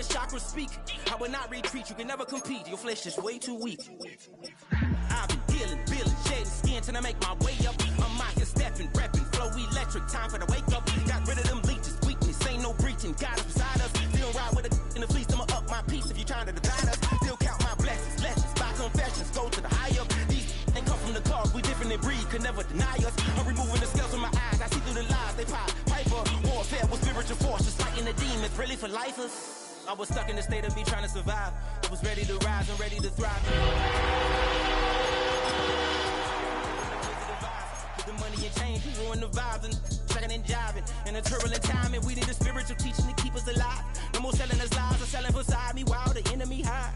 the chakras speak. I will not retreat, you can never compete. Your flesh is way too weak. I've been dealing, shedding skin till I make my way up. I'm mocking, stepping, repping, flow electric. Time for the wake up. Got rid of them leeches, weakness, ain't no breaching. God is beside us. Still ride with a in the fleece, I'ma up my piece if you trying to divide us. Still count my blessings, lessons, by confessions, go to the high up. These ain't come from the cause, we different in breed, could never deny us. I'm removing the scales from my eyes, I see through the lies, they pop. Piper, warfare with spiritual force, just fighting the demons, really for lifers. I was stuck in the state of me trying to survive. I was ready to rise and ready to thrive. The money and change, we ruin the vibes and second and jiving. In a turbulent time, and we need a spiritual teaching to keep us alive. No more selling us lies or selling beside me while the enemy hide.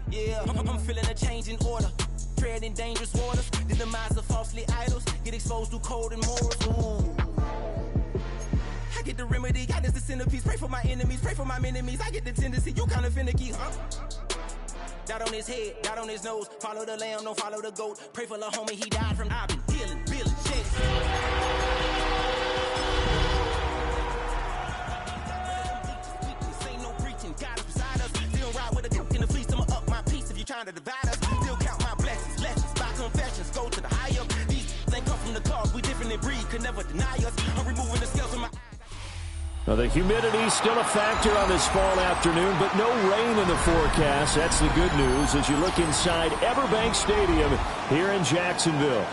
Yeah, I'm feeling a change in order. Treading dangerous waters. The demise of falsely idols. Get exposed to cold and morals. Ooh. I get the remedy, God is the centerpiece. Pray for my enemies, pray for my enemies. I get the tendency, you kinda finicky, huh? Dot on his head, dot on his nose. Follow the lamb, don't follow the goat. Pray for the homie, he died from. I've been dealing, shit. Ain't no preaching, God is beside us. Still ride with a cook in the fleece, I'ma up my piece if you trying to divide us. Still count my blessings, lessons, by confessions, go to the high up. These ain't come from the cause, we different in breed, could never deny us. I'm removing the scales from my. Well, the humidity still a factor on this fall afternoon, but no rain in the forecast. That's the good news as you look inside Everbank Stadium here in Jacksonville.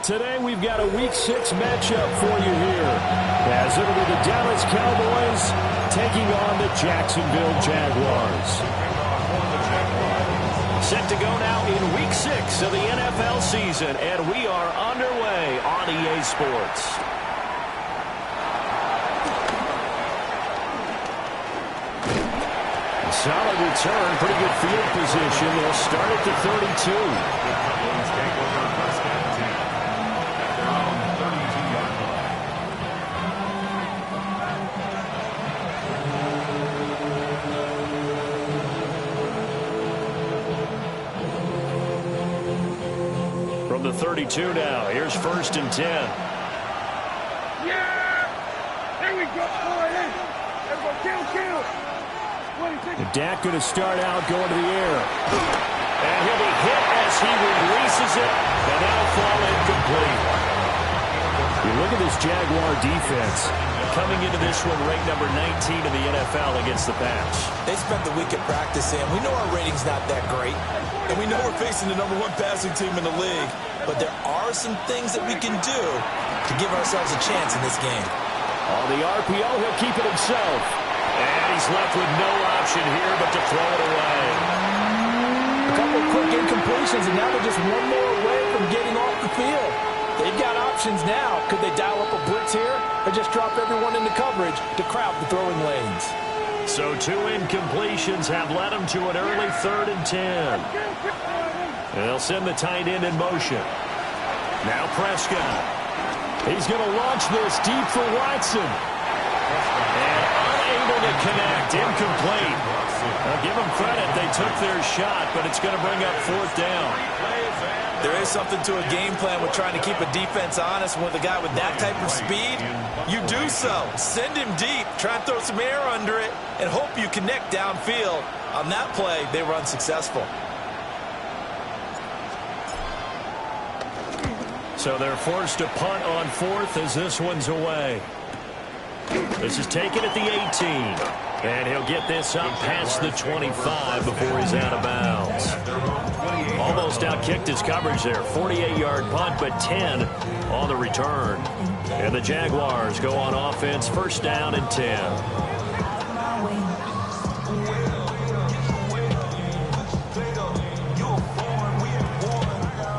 Today we've got a Week 6 matchup for you here, as it'll be the Dallas Cowboys taking on the Jacksonville Jaguars. Set to go now in Week 6 of the NFL season, and we are underway on EA Sports. Solid return, pretty good field position. They'll start at the 32. From the 32 now, here's 1st and 10. Yeah! There we go, boy! Everybody kill! Dak going to start out going to the air. And he'll be hit as he releases it, and that'll fall incomplete. You look at this Jaguar defense coming into this one ranked number 19 in the NFL against the pass. They spent the week at practice, and we know our rating's not that great. And we know we're facing the number 1 passing team in the league. But there are some things that we can do to give ourselves a chance in this game. On the RPO, he'll keep it himself. And he's left with no option here but to throw it away. A couple of quick incompletions, and now they're just one more away from getting off the field. They've got options now. Could they dial up a blitz here or just drop everyone into coverage to crowd the throwing lanes? So 2 incompletions have led them to an early 3rd and 10. And they'll send the tight end in motion. Now Prescott. He's going to launch this deep for Watson. And unable to connect. Incomplete. I'll give them credit. They took their shot, but it's going to bring up 4th down. There is something to a game plan with trying to keep a defense honest. With a guy with that type of speed, you do so. Send him deep. Try and throw some air under it and hope you connect downfield. On that play, they were unsuccessful. So they're forced to punt on 4th as this one's away. This is taken at the 18. And he'll get this up past the 25 before he's out of bounds. Almost outkicked his coverage there. 48-yard punt, but 10 on the return. And the Jaguars go on offense, 1st down and 10.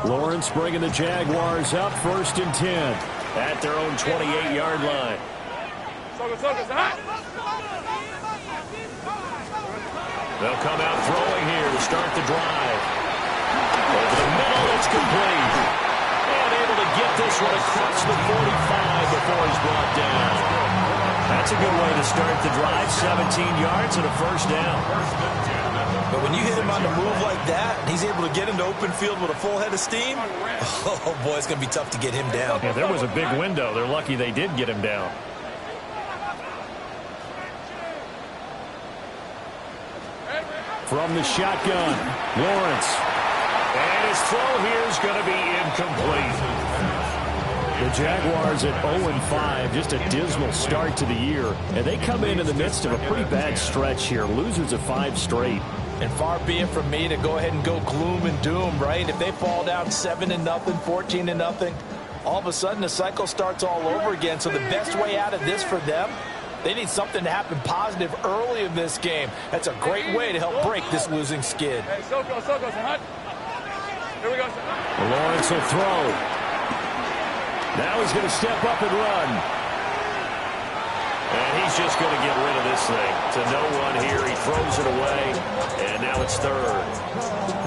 Lawrence bringing the Jaguars up, 1st and 10 at their own 28-yard line. They'll come out throwing here to start the drive. Over the middle, it's complete. And able to get this one across the 45 before he's brought down. That's a good way to start the drive. 17 yards and a 1st down. But when you hit him on the move like that, he's able to get into open field with a full head of steam, oh boy, it's going to be tough to get him down. Yeah, there was a big window. They're lucky they did get him down. From the shotgun, Lawrence. And his throw here is going to be incomplete. The Jaguars at 0-5, just a dismal start to the year. And they come in the midst of a pretty bad stretch here. Losers of 5 straight. And far be it from me to go ahead and go gloom and doom, right? If they fall down 7-0, 14-0, all of a sudden the cycle starts all over again. So the best way out of this for them, they need something to happen positive early in this game. That's a great way to help break this losing skid. Hey, so go, son. Here we go, son. Lawrence will throw. Now he's going to step up and run. And he's just going to get rid of this thing. To no one here. He throws it away. And now it's third.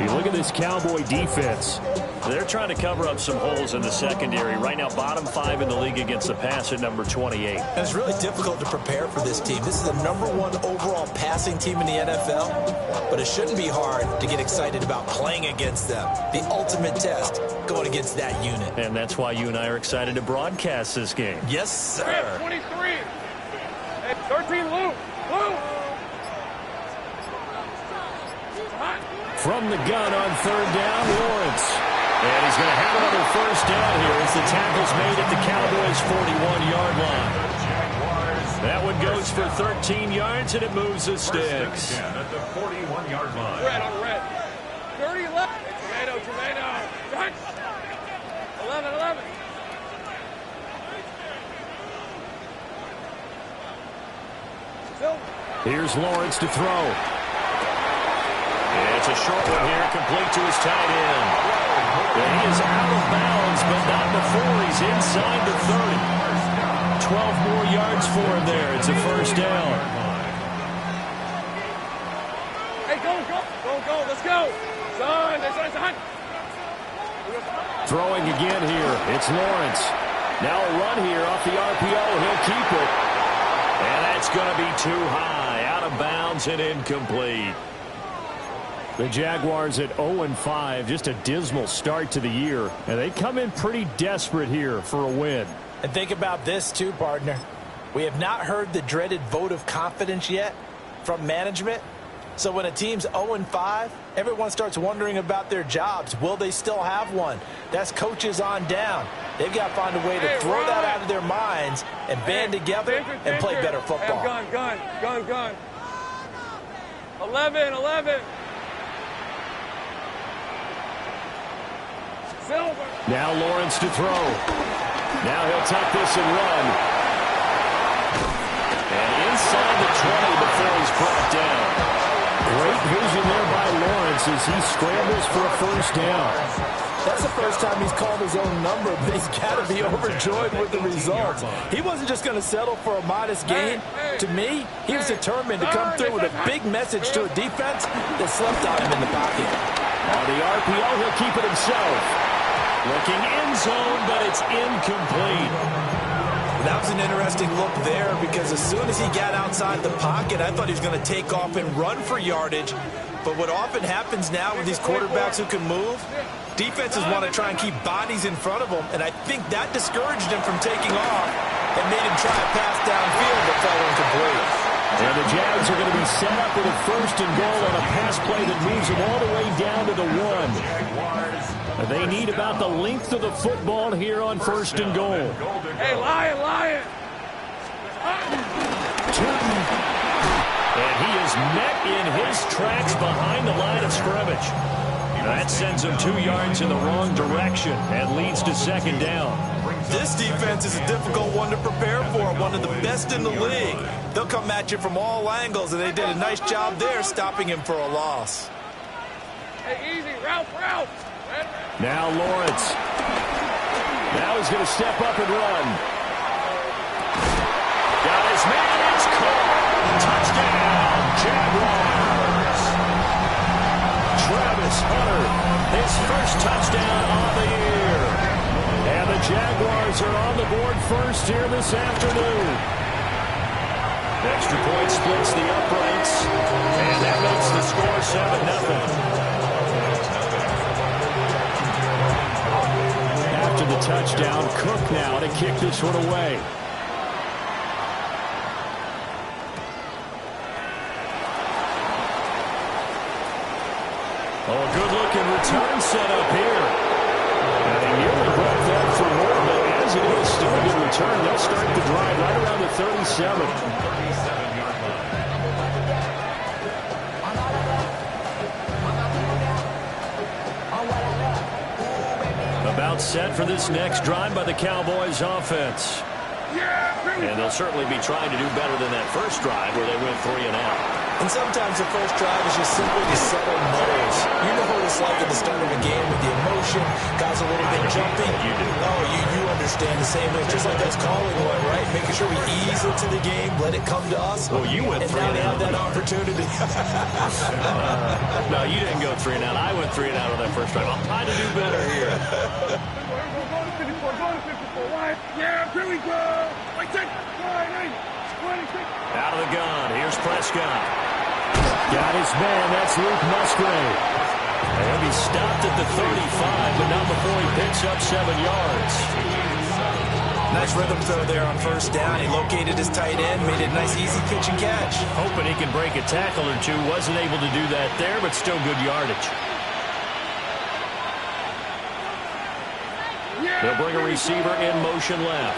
You look at this Cowboy defense. They're trying to cover up some holes in the secondary. Right now, bottom 5 in the league against the pass at number 28. And it's really difficult to prepare for this team. This is the #1 overall passing team in the NFL. But it shouldn't be hard to get excited about playing against them. The ultimate test going against that unit. And that's why you and I are excited to broadcast this game. Yes, sir. 23. Hey, 13, Lou. From the gun on third down, Lawrence. And he's going to have another first down here as the tackle's made at the Cowboys' 41-yard line. That one goes for 13 yards, and it moves the sticks. At the 41-yard line. Red on red. 30 left. Tomato. Touch. 11. Here's Lawrence to throw. It's a short one here, complete to his tight end. And he is out of bounds, but not before he's inside the 30. 12 more yards for him there. It's a first down. Hey, go. Let's go. Son. Throwing again here. It's Lawrence. Now a run here off the RPO. He'll keep it. And that's going to be too high. Out of bounds and incomplete. The Jaguars at 0-5, just a dismal start to the year. And they come in pretty desperate here for a win. And think about this too, partner. We have not heard the dreaded vote of confidence yet from management. So when a team's 0-5, everyone starts wondering about their jobs. Will they still have one? That's coaches on down. They've got to find a way to throw that out of their minds and band together and play better football. Gun. 11. Silver. Now Lawrence to throw. Now he'll take this and run. And inside the 20 before he's brought down. Great vision there by Lawrence as he scrambles for a first down. That's the first time he's called his own number, but he's got to be overjoyed with the results. He wasn't just going to settle for a modest gain. To me, he was determined to come through with a big message to a defense that slept on him in the pocket. On the RPO, he'll keep it himself. Looking end zone, but it's incomplete. That was an interesting look there because as soon as he got outside the pocket, I thought he was going to take off and run for yardage. But what often happens now with these quarterbacks who can move, defenses want to try and keep bodies in front of them, and I think that discouraged him from taking off and made him try a pass downfield that fell incomplete. And the Jags are going to be set up with a first and goal on a pass play that moves them all the way down to the 1. They need about the length of the football here on first and goal. Hey, Lion. And he is met in his tracks behind the line of scrimmage. That sends him 2 yards in the wrong direction and leads to second down. This defense is a difficult one to prepare for, one of the best in the league. They'll come at you from all angles, and they did a nice job there stopping him for a loss. Hey, easy, route. Now Lawrence. Now he's going to step up and run. Got his man, it's caught. Touchdown, Jaguars. Travis Hunter, his first touchdown of the year. And the Jaguars are on the board first here this afternoon. Extra point splits the uprights, and that makes the score 7-0. After the touchdown, Cook now to kick this one away. Oh, good-looking return set up here. And he nearly broke that for more, but as it is, still a good return. They'll start the drive right around the 37. About set for this next drive by the Cowboys offense. And they'll certainly be trying to do better than that first drive where they went 3 and out. And sometimes the first drive is just simply to settle nerves. You know what it's like at the start of a game with the emotion, guys a little bit jumpy. You do. Oh, you understand the same way. It's just like us calling one, right? Making sure we ease into the game, let it come to us. Well, you went 3 and now out. they have that opportunity. No, you didn't go 3 and out. I went 3 and out on that first drive. I'm trying to do better here. Yeah, here we go. Out of the gun. Here's Prescott. Got his man. That's Luke Musgrave. And he'll be stopped at the 35, but not before he picks up 7 yards. Nice rhythm throw there on first down. He located his tight end, made it a nice, easy pitch and catch. Hoping he can break a tackle or two. Wasn't able to do that there, but still good yardage. They'll bring a receiver in motion left.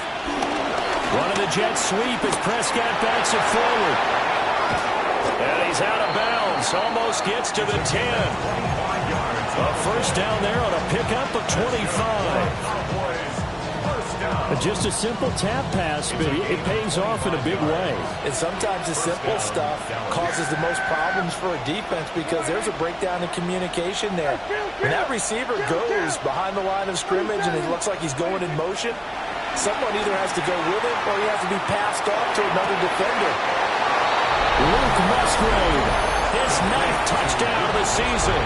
Running the jet sweep as Prescott backs it forward. And he's out of bounds. Almost gets to the 10. A first down there on a pickup of 25. Just a simple tap pass, but it pays off in a big way. And sometimes the simple stuff causes the most problems for a defense because there's a breakdown in communication there. When that receiver goes behind the line of scrimmage and it looks like he's going in motion, someone either has to go with him or he has to be passed off to another defender. Luke Musgrave, his 9th touchdown of the season.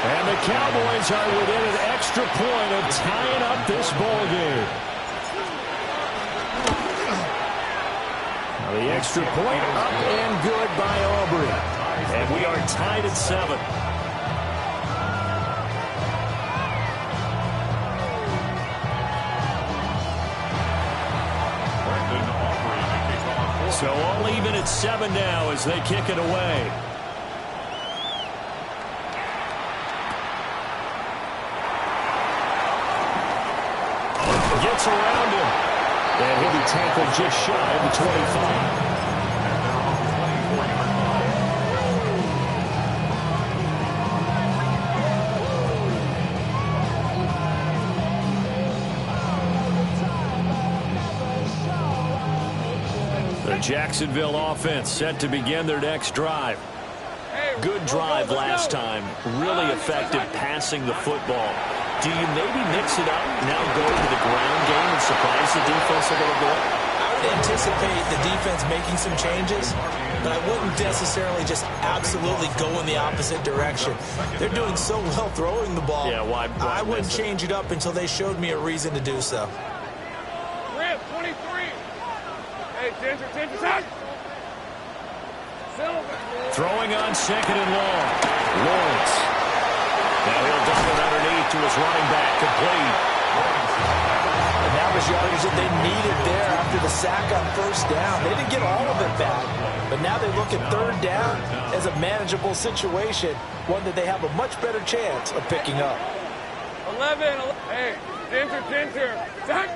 And the Cowboys are within an extra point of tying up this ball game. The extra point up and good by Aubrey. And we are tied at 7. So all even at 7 now as they kick it away. Gets around him. And he'll be tackled just shy of the 25. The Jacksonville offense set to begin their next drive. Good drive last time. Really effective passing the football. Do you maybe mix it up, now go to the ground game and surprise the defense a little bit? I would anticipate the defense making some changes, but I wouldn't necessarily just absolutely go in the opposite direction. They're doing so well throwing the ball. Yeah, why I wouldn't change it up until they showed me a reason to do so. Rip, 23. Hey, Ginger, side. Throwing on 2nd and long. Lawrence. Now he'll dump it underneath to his running back, complete. And that was yardage that they needed there after the sack on first down. They didn't get all of it back, but now they look at 3rd down as a manageable situation, one that they have a much better chance of picking up. 11. Hey, Ginger. Zach.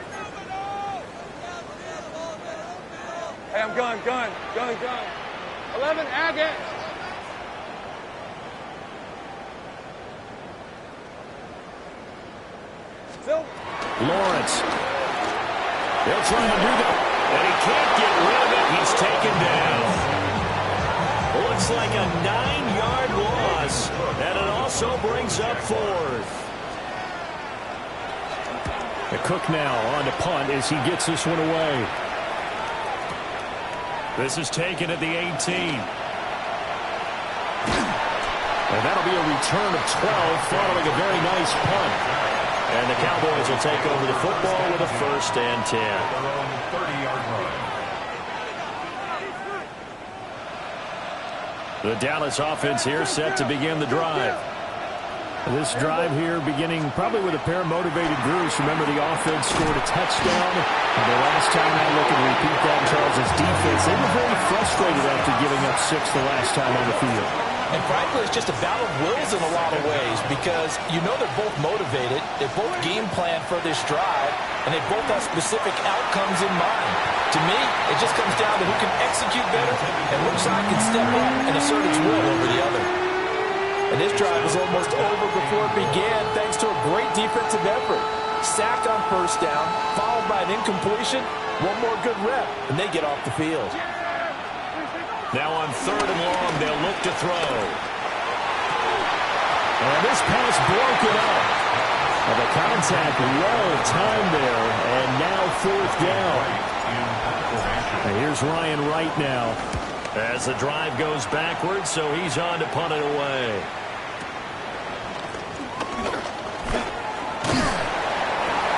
Hey, I'm gun. 11, Agate. Lawrence. They'll try to do that. And he can't get rid of it. He's taken down. Looks like a 9-yard loss. And it also brings up 4th. The Cook now on to punt as he gets this one away. This is taken at the 18. And that'll be a return of 12 following a very nice punt. And the Cowboys will take over the football with a 1st and 10. The Dallas offense here set to begin the drive. This drive here beginning probably with a pair of motivated groups. Remember, the offense scored a touchdown. And the last time I look and repeat that, Charles' defense, they were very frustrated after giving up 6 the last time on the field. And frankly, it's just a battle of wills in a lot of ways because you know they're both motivated, they both game plan for this drive, and they both have specific outcomes in mind. To me, it just comes down to who can execute better and which side can step up and assert its will over the other. And this drive is almost over before it began thanks to a great defensive effort. Sack on first down, followed by an incompletion, one more good rep, and they get off the field. Now on 3rd and long, they'll look to throw. And this pass broken up. And the contact well timed there, and now 4th down. And here's Ryan Wright now as the drive goes backwards, so he's on to punt it away.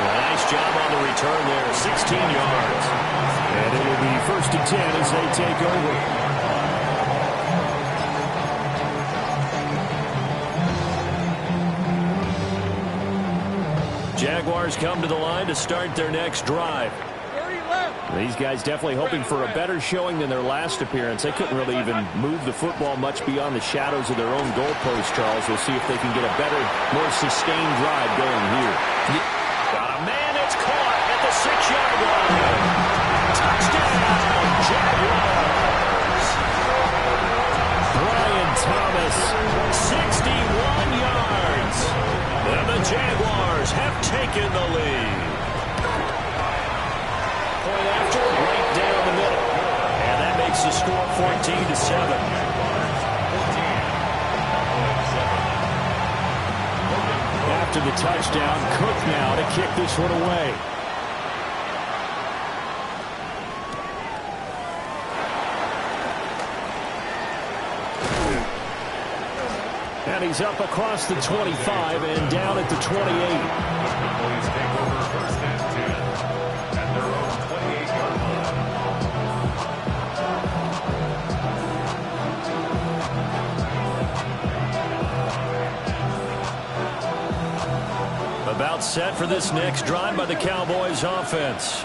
Nice job on the return there, 16 yards. And it will be 1st and 10 as they take over. Jaguars come to the line to start their next drive. These guys definitely hoping for a better showing than their last appearance. They couldn't really even move the football much beyond the shadows of their own goalpost, Charles. We'll see if they can get a better, more sustained drive going here. Got a man that's caught at the 6-yard line. Touchdown, Jaguars. Brian Thomas, 61 yards. And the Jaguars have taken the lead. Point after, right down the middle. And that makes the score 14-7. After the touchdown, Cook now to kick this one away. And he's up across the 25 and down at the 28. Please take over 1st and 10 at their own 28-yard line. About set for this next drive by the Cowboys offense.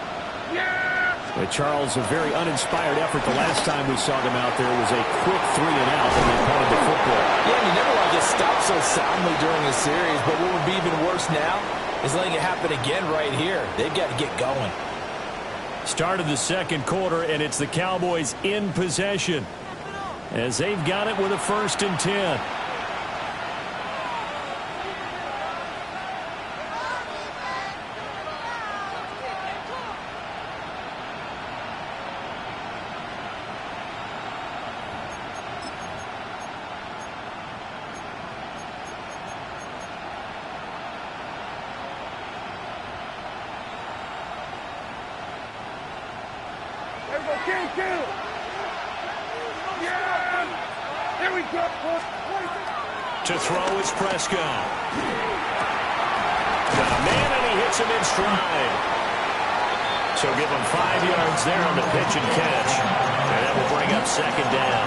But Charles, a very uninspired effort. The last time we saw them out there was a quick 3 and out, and they punted the football. Yeah, you never want to get stopped so soundly during a series, but what would be even worse now is letting it happen again right here. They've got to get going. Start of the 2nd quarter, and it's the Cowboys in possession as they've got it with a 1st and 10. To throw is Prescott. Got a man, and he hits him in stride. So give him 5 yards there on the pitch and catch. And that will bring up 2nd down.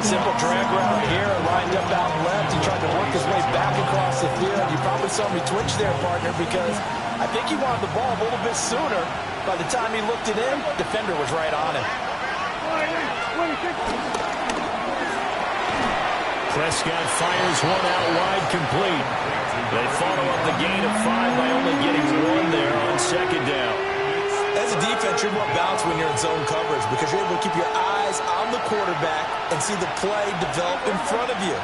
Simple drag route here, lined up out left. He tried to work his way back across the field. You probably saw me twitch there, partner, because I think he wanted the ball a little bit sooner. By the time he looked it in, defender was right on him. Prescott fires one out wide, complete. They follow up the gain of 5 by only getting 1 there on 2nd down. As a defense, you're more balanced when you're in zone coverage because you're able to keep your eyes on the quarterback and see the play develop in front of you.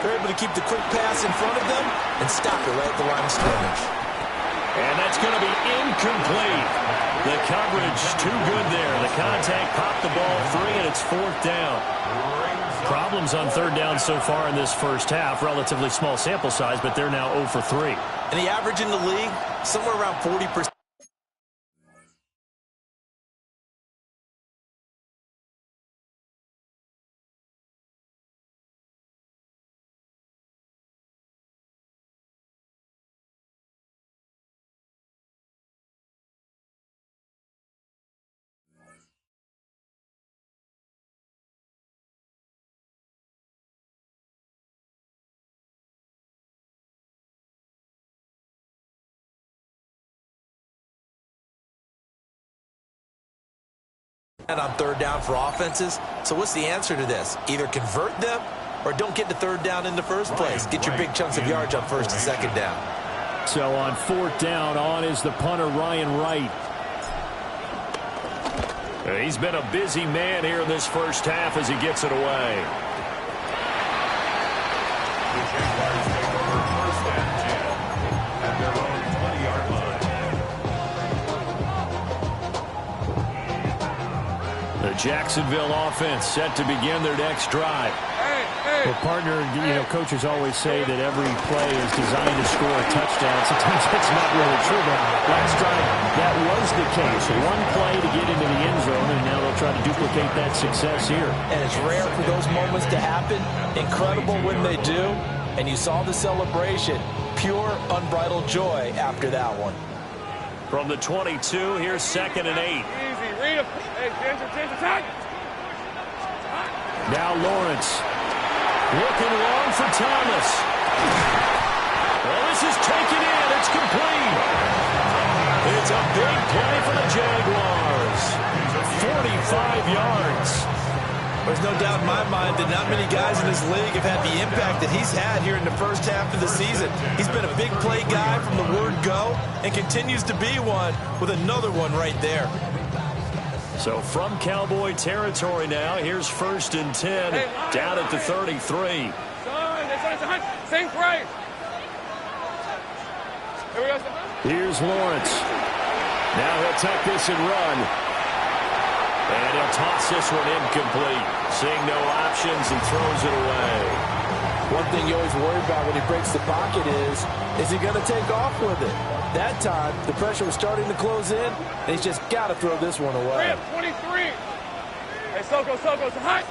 You're able to keep the quick pass in front of them and stop it right at the line of scrimmage. And that's going to be incomplete. The coverage too good there. The contact popped the ball free, and it's 4th down. Problems on 3rd down so far in this first half. Relatively small sample size, but they're now 0 for 3. And the average in the league, somewhere around 40%. On 3rd down for offenses. So what's the answer to this? Either convert them or don't get to third down in the first place. Get your big chunks of yards on first and second down. So on fourth down, on is the punter, Ryan Wright. He's been a busy man here in this first half as he gets it away. The Jaguars take over first and 10 at their own 20-yard line. The Jacksonville offense set to begin their next drive. Well, partner, coaches always say that every play is designed to score a touchdown. Sometimes that's not really true, but last drive, that was the case. One play to get into the end zone, and now they'll try to duplicate that success here. And it's rare for those moments to happen. Incredible when they do. And you saw the celebration. Pure, unbridled joy after that one. From the 22, here's 2nd and 8. Easy, read him. Hey, Ginger, attack. Now Lawrence. Looking long for Thomas. Well, this is taken in. It's complete. It's a big play for the Jaguars. 45 yards. There's no doubt in my mind that not many guys in this league have had the impact that he's had here in the first half of the season. He's been a big play guy from the word go and continues to be one with another one right there. So from Cowboy territory now, here's 1st and 10, down at the 33. Same play. Here we go. Here's Lawrence. Now he'll take this and run. And he'll toss this one incomplete. Seeing no options and throws it away. One thing you always worry about when he breaks the pocket is he going to take off with it? That time, the pressure was starting to close in, and he's just got to throw this one away. 23. Hey, Soko, hot.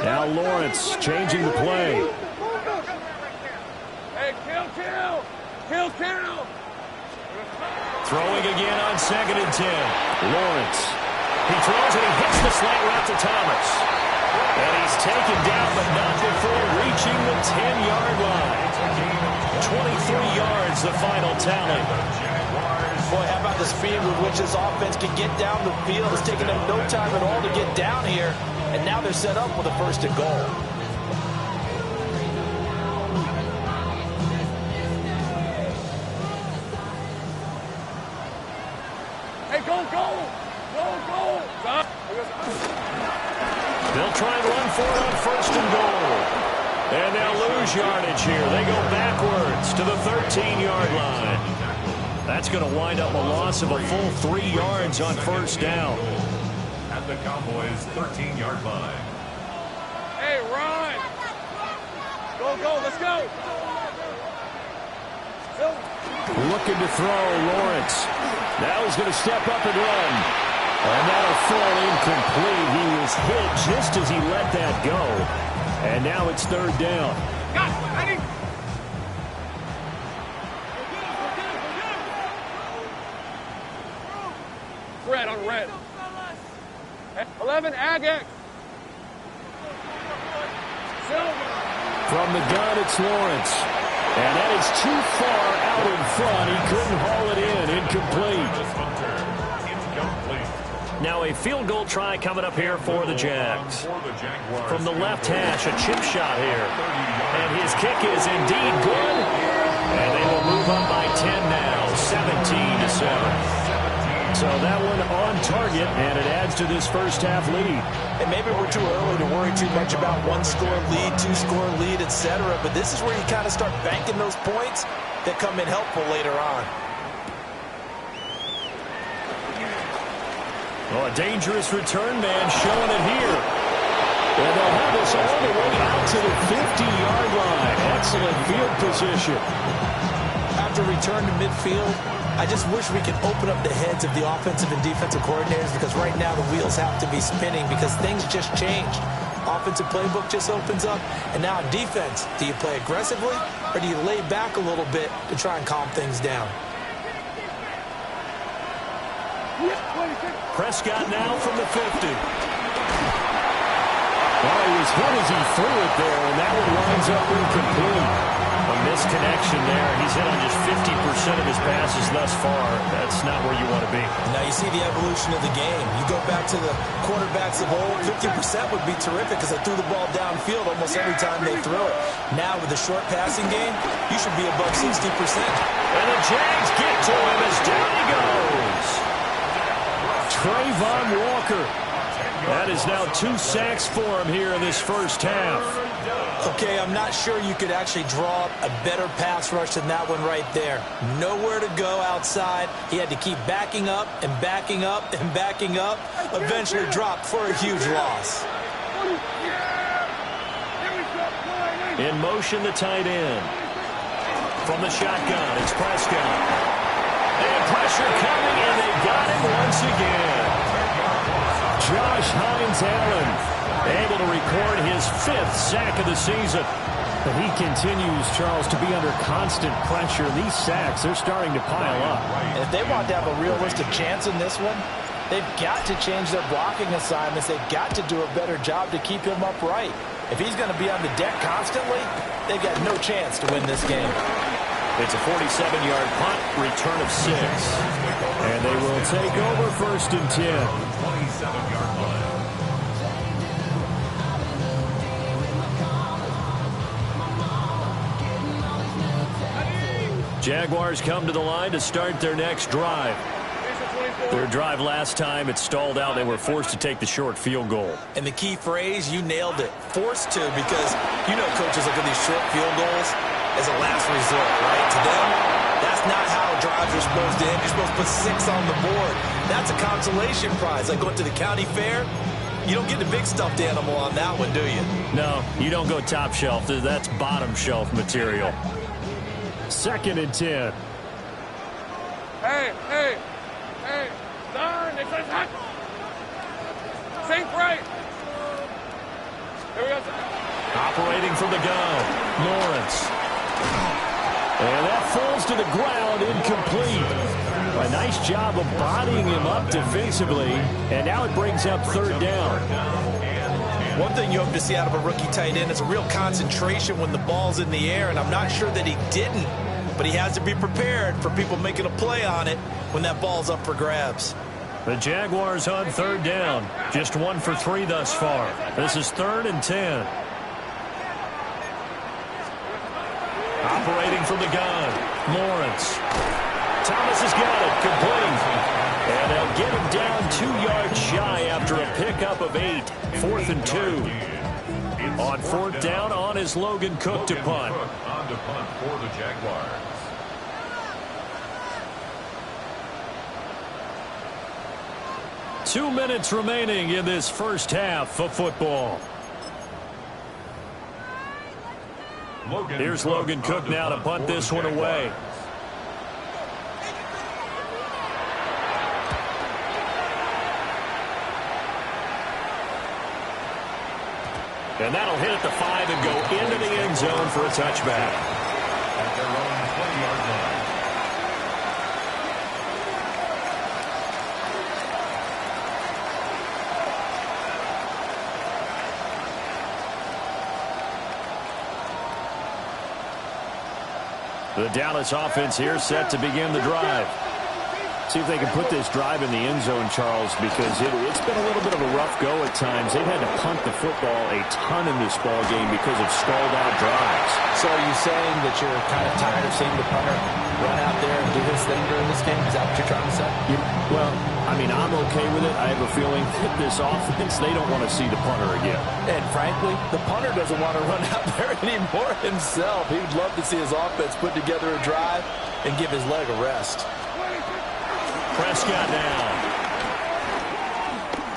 Now Lawrence changing the play. Hey, kill. Throwing again on 2nd and 10. Lawrence. He throws and he hits the slant route to Thomas. And he's taken down, but not before reaching the 10-yard line. 23 yards, the final tally. Boy, how about the speed with which this offense can get down the field? It's taken them no time at all to get down here, and now they're set up with a 1st and goal. Hey, go. They'll try and run for it on 1st and goal. And they'll lose yardage here. They go backwards to the 13-yard line. That's going to wind up a loss of a full 3 yards on 1st down. At the Cowboys' 13-yard line. Hey, run. Go, let's go. Looking to throw, Lawrence. Now he's going to step up and run. And that'll fall incomplete. He was hit just as he let that go. And now it's 3rd down. Ready? Red on red. 11, Agate. From the gun, it's Lawrence. And that is too far out in front. He couldn't haul it in. Incomplete. Now a field goal try coming up here for the Jags. From the left hash, a chip shot here. And his kick is indeed good. And they will move up by 10 now, 17-7. So that one on target, and it adds to this first half lead. And maybe we're too early to worry too much about 1-score lead, 2-score lead, etc. But this is where you kind of start banking those points that come in helpful later on. Oh, a dangerous return man showing it here. And they'll have us all the way out to the 50-yard line. Excellent field position. After return to midfield, I just wish we could open up the heads of the offensive and defensive coordinators, because right now the wheels have to be spinning because things just changed. Offensive playbook just opens up, and now in defense, do you play aggressively or do you lay back a little bit to try and calm things down? Prescott now from the 50. Well, he was hit as he threw it there, and that one winds up incomplete. A misconnection there. He's hit on just 50% of his passes thus far. That's not where you want to be. Now you see the evolution of the game. You go back to the quarterbacks of old, 50% would be terrific because they threw the ball downfield almost every time they threw it. Now with the short passing game, you should be above 60%. And the Jags get to him as down he goes. Trayvon Walker. That is now 2 sacks for him here in this first half. Okay, I'm not sure you could actually draw up a better pass rush than that one right there. Nowhere to go outside. He had to keep backing up and backing up and backing up. Eventually dropped for a huge loss. In motion, the tight end. From the shotgun, it's Prescott. And pressure coming, and they got him once again. Josh Hines-Allen able to record his 5th sack of the season. But he continues, Charles, to be under constant pressure. These sacks, they're starting to pile up. And if they want to have a realistic chance in this one, they've got to change their blocking assignments. They've got to do a better job to keep him upright. If he's going to be on the deck constantly, they've got no chance to win this game. It's a 47-yard punt, return of 6. And they will take over 1st and 10. 27-yard punt. Jaguars come to the line to start their next drive. Their drive last time, it stalled out. They were forced to take the short field goal. And the key phrase, you nailed it. Forced to, because you know coaches look at these short field goals as a last resort, right? To them, that's not how drives are supposed to end. You're supposed to put 6 on the board. That's a consolation prize. Like going to the county fair, you don't get the big stuffed animal on that one, do you? No, you don't go top shelf. That's bottom shelf material. 2nd and 10. Hey, darn, it's hot. Think right. Here we go. Operating from the gun, Lawrence. And that falls to the ground, incomplete. A nice job of bodying him up defensively, and now it brings up 3rd down. One thing you hope to see out of a rookie tight end is a real concentration when the ball's in the air, and I'm not sure that he didn't, but he has to be prepared for people making a play on it when that ball's up for grabs. The Jaguars on 3rd down. Just 1 for 3 thus far. This is 3rd and 10. Operating from the gun, Lawrence. Thomas has got it, complete. And they'll get him down 2 yards shy after a pickup of 8. 4th and 2. On 4th down, on is Logan Cook to punt. On to punt for the Jaguars. Two minutes remaining in this first half of football. Here's Logan Cook now to punt this one away. And that'll hit at the 5 and go into the end zone for a touchback. At their own 20-yard line. The Dallas offense here set to begin the drive. See if they can put this drive in the end zone, Charles, because it's been a little bit of a rough go at times. They've had to punt the football a ton in this ball game because of stalled-out drives. So are you saying that you're kind of tired of seeing the punter run out there and do his thing during this game? Is that what you're trying to say? Well, I mean, I'm okay with it. I have a feeling that this offense, they don't want to see the punter again. And frankly, the punter doesn't want to run out there anymore himself. He would love to see his offense put together a drive and give his leg a rest. Prescott now.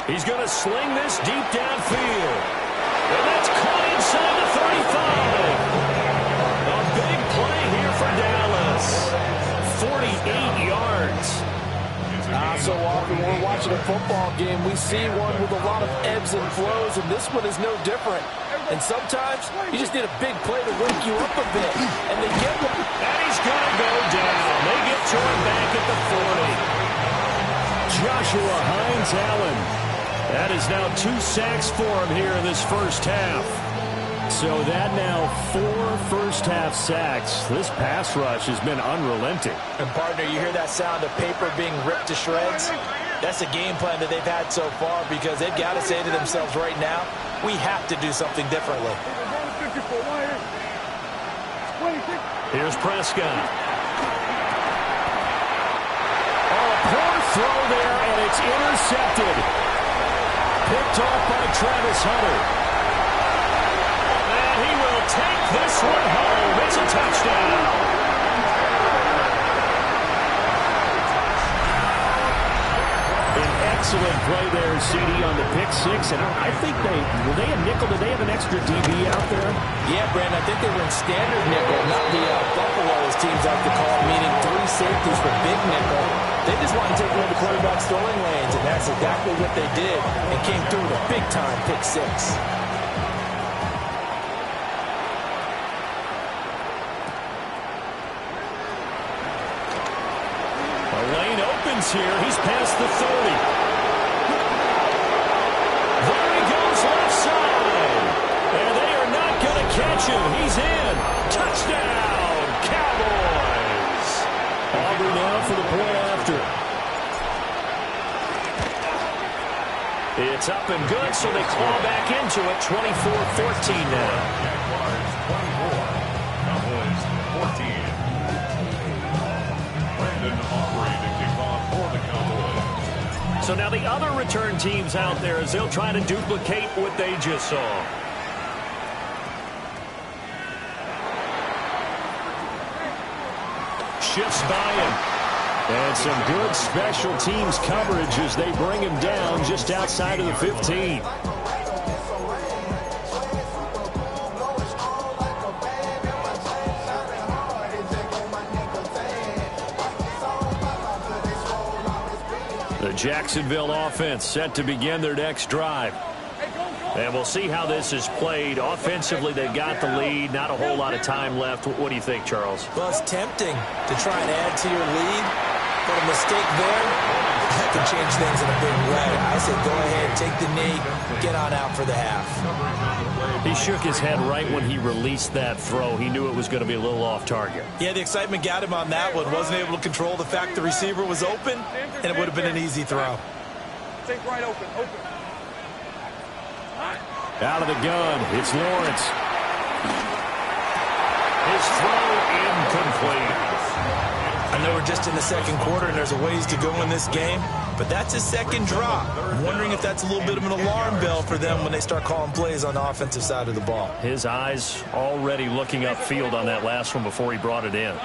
He's going to sling this deep downfield. And that's caught inside the 35. A big play here for Dallas. 48 yards. So often when we're watching a football game, we see one with a lot of ebbs and flows, and this one is no different. And sometimes you just need a big play to wake you up a bit, and they get one. And he's going to go down. They get to him back at the 40. Joshua Hines-Allen. That is now 2 sacks for him here in this first half. So that now 4 first-half sacks. This pass rush has been unrelenting. And, partner, you hear that sound of paper being ripped to shreds? That's a game plan that they've had so far because they've got to say to themselves right now, we have to do something differently. Here's Prescott. Oh, poor throw there, and it's intercepted. Picked off by Travis Hunter. And he will take this one home. It's a touchdown. Excellent play there, CD, on the pick six. And I think were they a nickel? Did they have an extra DB out there? Yeah, Brandon, I think they were in standard nickel, not the buffalo, as teams like to call it, meaning 3 safeties for big nickel. They just want to take away the quarterback's throwing lanes, and that's exactly what they did and came through with a big-time pick six. A lane opens here. He's past the 30. There he goes left side. And they are not going to catch him. He's in. Touchdown, Cowboys. Auburn now for the point after. It's up and good, so they claw back into it. 24-14 now. Jaguars 24, Cowboys 14. Brandon Aubrey to kick off for the Cowboys. So now the other return teams out there as they'll try to duplicate what they just saw. Shifts by him. And some good special teams coverage as they bring him down just outside of the 15. The Jacksonville offense set to begin their next drive. And we'll see how this is played. Offensively, they got the lead. Not a whole lot of time left. What do you think, Charles? Well, it's tempting to try and add to your lead. But a mistake there, that can change things in a big way. I say go ahead, take the knee, get on out for the half. He shook his head right when he released that throw. He knew it was going to be a little off target. Yeah, the excitement got him on that one. Wasn't able to control the fact the receiver was open, and it would have been an easy throw. Think right open. Out of the gun, it's Lawrence. His throw incomplete. I know we're just in the second quarter and there's a ways to go in this game, but that's his second drop. I'm wondering if that's a little bit of an alarm bell for them when they start calling plays on the offensive side of the ball. His eyes already looking upfield on that last one before he brought it in.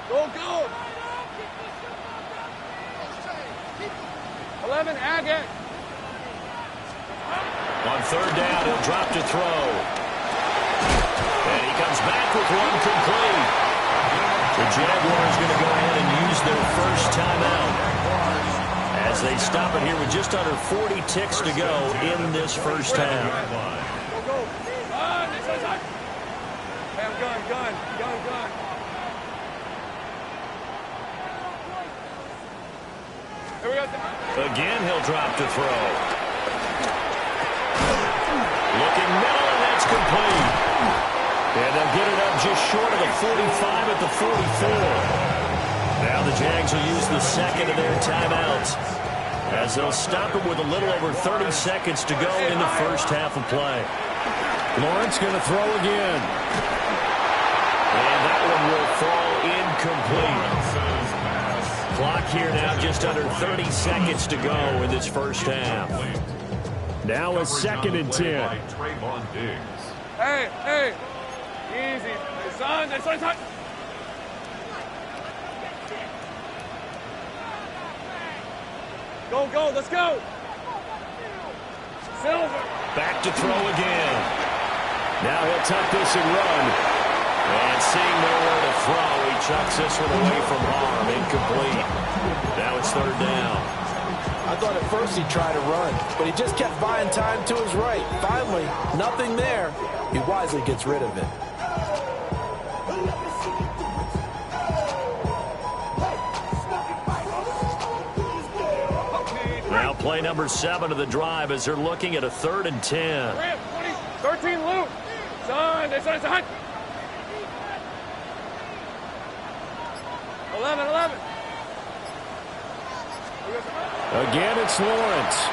Go! 11, Agate. On third down, he'll drop to throw. And he comes back with one complete. The Jaguars going to go ahead and use their first timeout as they stop it here with just under 40 ticks to go in this first half. Go. Gun. Here we go. Again, he'll drop to throw. Looking middle, and that's complete. And they'll get it up just short of the 45 at the 44. Now the Jags will use the second of their timeouts as they'll stop it with a little over 30 seconds to go in the first half of play. Lawrence going to throw again. And that one will fall incomplete. Clock here now just under 30 seconds to go in this first half. Now a 2nd and 10. Hey. Easy. Son. Go. Let's go. Silver. Back to throw again. Now he'll tuck this and run. And seeing nowhere to throw, he chucks this one away from harm. Incomplete. Now it's third down. I thought at first he'd try to run, but he just kept buying time to his right. Finally, nothing there. He wisely gets rid of it. Now Play number 7 of the drive as they're looking at a 3rd and 10. 13 loop. Son, it's on. 11. Again, it's Lawrence.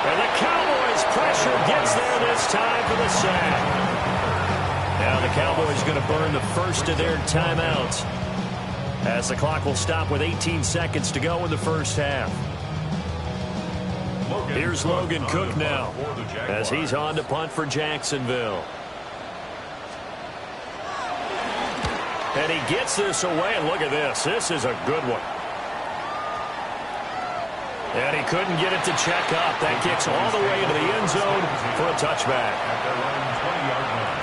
And the Cowboys' pressure gets there this time for the sack. Now the Cowboys going to burn the first of their timeouts as the clock will stop with 18 seconds to go in the first half. Here's Logan Cook now as he's on to punt for Jacksonville. And he gets this away, and look at this. This is a good one. And he couldn't get it to check up. That kicks all the way into the end zone for a touchback. At their own 20-yard line.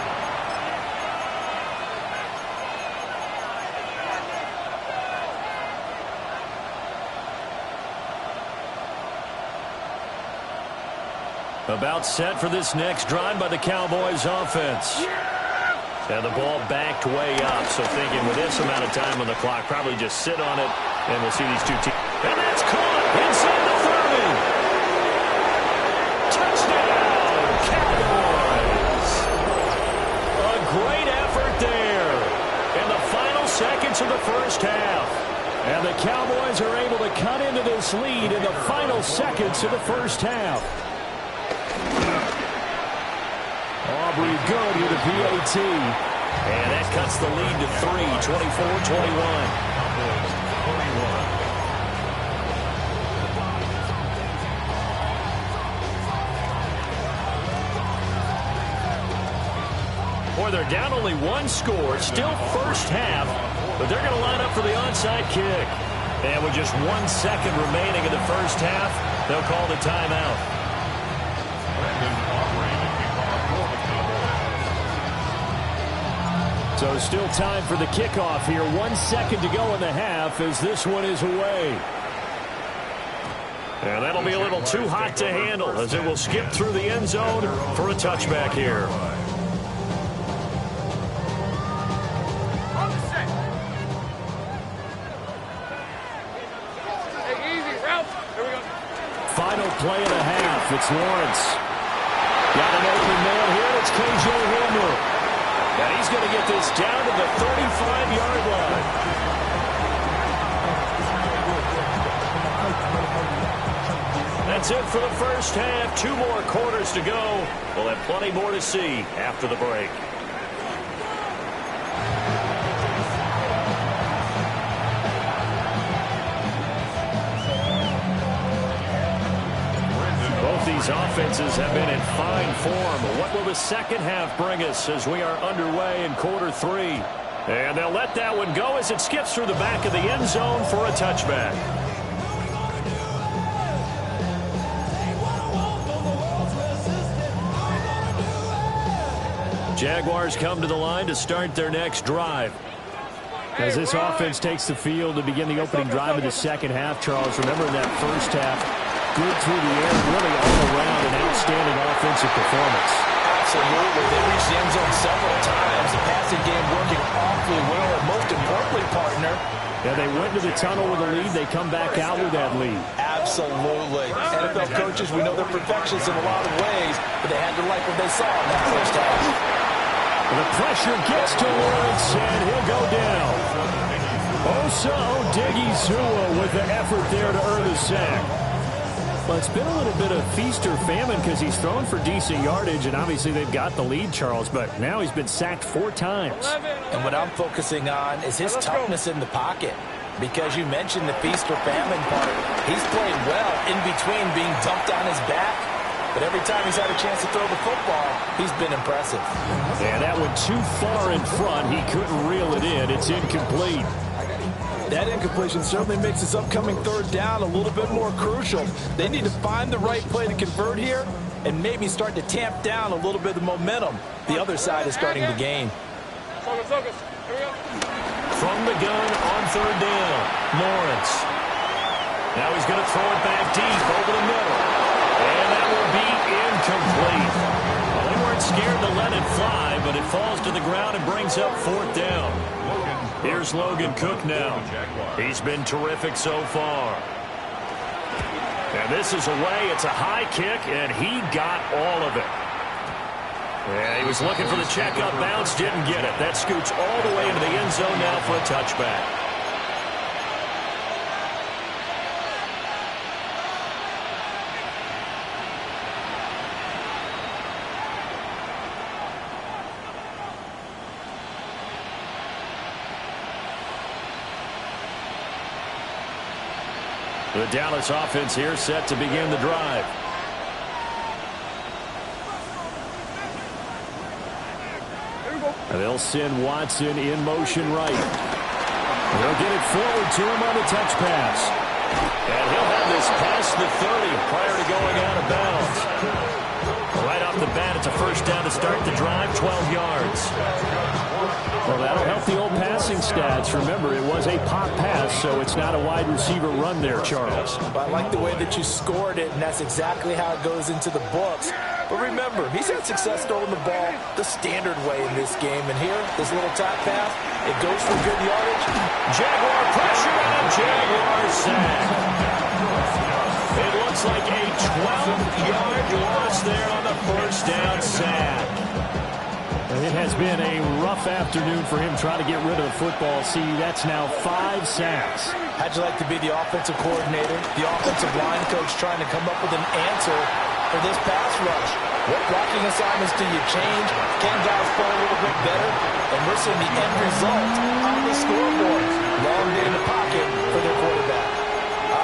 About set for this next drive by the Cowboys offense. And the ball backed way up, so thinking with this amount of time on the clock, probably just sit on it, and we'll see these two teams. And that's caught inside the 30. Touchdown, Cowboys. A great effort there in the final seconds of the first half. And the Cowboys are able to cut into this lead in the final seconds of the first half. Aubrey good with a PAT. And that cuts the lead to 3, 24-21. Boy, they're down only one score. It's still first half, but they're going to line up for the onside kick. And with just 1 second remaining in the first half, they'll call the timeout. So still time for the kickoff here. 1 second to go in the half as this one is away. And that'll be a little too hot to handle as it will skip through the end zone for a touchback here. Final play of the half. It's Lawrence. Got an open man here. It's KJ Hamler. And he's going to get this down to the 35-yard line. That's it for the first half. 2 more quarters to go. We'll have plenty more to see after the break. These offenses have been in fine form. What will the second half bring us as we are underway in quarter 3? And they'll let that one go as it skips through the back of the end zone for a touchback. Jaguars come to the line to start their next drive. As this offense takes the field to begin the opening drive of the second half, Charles, remember in that first half, good through the air, really all around an outstanding offensive performance. Absolutely. They reached the end zone several times. The passing game working awfully well. And most importantly, partner. Yeah, they went to the tunnel with a lead. They come back out with that lead. Absolutely. NFL coaches, we know they're perfectionists in a lot of ways, but they had to like what they saw in that first half. The pressure gets to Lawrence, and he'll go down. Osa Odighizuwa with the effort there to earn the sack. Well, it's been a little bit of feast or famine because he's thrown for decent yardage, and obviously they've got the lead, Charles, but now he's been sacked 4 times. And what I'm focusing on is his toughness in the pocket, because you mentioned the feast or famine part. He's played well in between being dumped on his back, but every time he's had a chance to throw the football, he's been impressive. And that one too far in front. He couldn't reel it in. It's incomplete. That incompletion certainly makes this upcoming third down a little bit more crucial. They need to find the right play to convert here and maybe start to tamp down a little bit of momentum the other side is starting to gain. From the gun on third down, Lawrence. Now he's going to throw it back deep over the middle. And that will be incomplete. Well, they weren't scared to let it fly, but it falls to the ground and brings up 4th down. Here's Logan Cook now. He's been terrific so far. And this is away. It's a high kick, and he got all of it. Yeah, he was looking for the checkup bounce, didn't get it. That scoots all the way into the end zone now for a touchback. The Dallas offense here set to begin the drive. They'll send Watson in motion right. They'll get it forward to him on the touch pass. And he'll have this past the 30 prior to going out of bounds. Right off the bat, it's a first down to start the drive, 12 yards. Well, that'll help the old passing stats. Remember, it was a pop pass, so it's not a wide receiver run there, Charles. I like the way that you scored it, and that's exactly how it goes into the books. But remember, he's had success throwing the ball the standard way in this game. And here, this little top pass, it goes for good yardage. Jaguar pressure and a Jaguar sack. It looks like a 12-yard loss there on the first down sack. It has been a rough afternoon for him trying to get rid of the football. See, that's now 5 sacks. How'd you like to be the offensive coordinator, the offensive line coach trying to come up with an answer for this pass rush? What blocking assignments do you change? Can guys play a little bit better? And we're seeing the end result on the scoreboard. Long day in the pocket for their quarterback.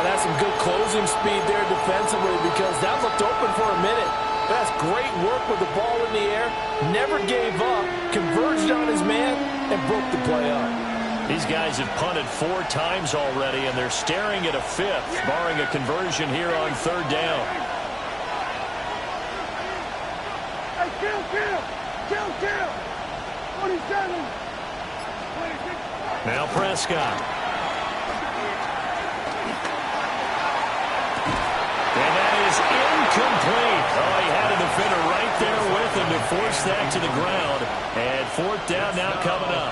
That's some good closing speed there defensively because that looked open for a minute. That's great work with the ball in the air. Never gave up, converged on his man, and broke the play up. These guys have punted 4 times already, and they're staring at a 5th, barring a conversion here on 3rd down. Hey, kill! 27! Now Prescott. And that is incomplete. Oh, he had a defender right there with him to force that to the ground. And 4th down now coming up.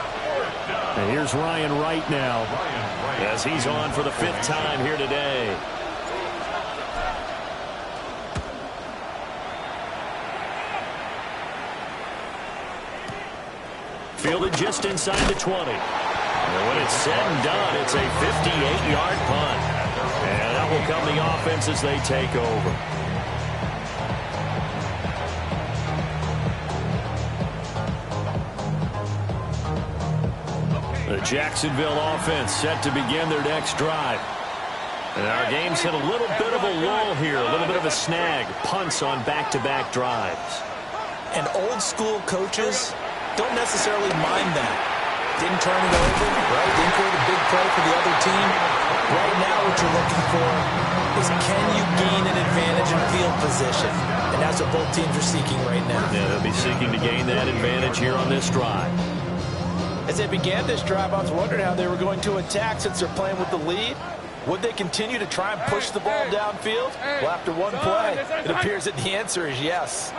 And here's Ryan Wright now, as he's on for the 5th time here today. Fielded just inside the 20. And when it's said and done, it's a 58-yard punt. And that will come the offense as they take over. The Jacksonville offense set to begin their next drive. And our game's hit a little bit of a lull here, a little bit of a snag. Punts on back-to-back drives. And old-school coaches don't necessarily mind that. Didn't turn it over, right? Didn't create a big play for the other team. Right now what you're looking for is can you gain an advantage in field position? And that's what both teams are seeking right now. Yeah, they'll be seeking to gain that advantage here on this drive. As they began this drive, I was wondering how they were going to attack since they're playing with the lead. Would they continue to try and push the ball downfield? Well, after one play, it appears that the answer is yes.